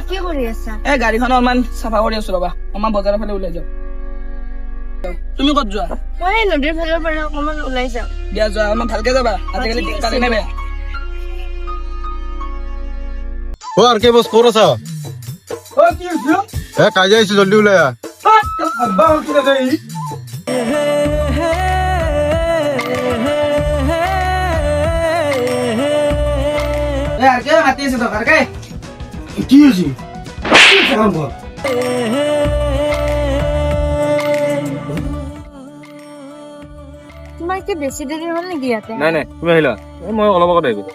কি কৰি আছা? এই গাড়ীখন অলপমান চাফা কৰি আছো ৰবা, আমাৰ বজাৰৰ ফালে ওলাই যাওঁ। তুমি ক'ত যোৱা? মই নদীৰ ফালৰ পৰা অকমান ওলাই যাওঁ। দিয়া যোৱা, অলপমান ভালকে যাবা, আজিকালি ঠিক দিনকাল আছে। এনে বেয়া। আর কে বস কোর আছা কি হৈছে? কাজে আইছো জলদি ওলাই আহ আব্বা কিনে দেই। আর কে মাতি আছে তো কারকে? কি হইছি তোমাৰ কি বেছি দেৰি হ'ল নেকি ইয়াতে? নাই নাই তুমি আহিলা মই অলপ আগত আহিলো অ।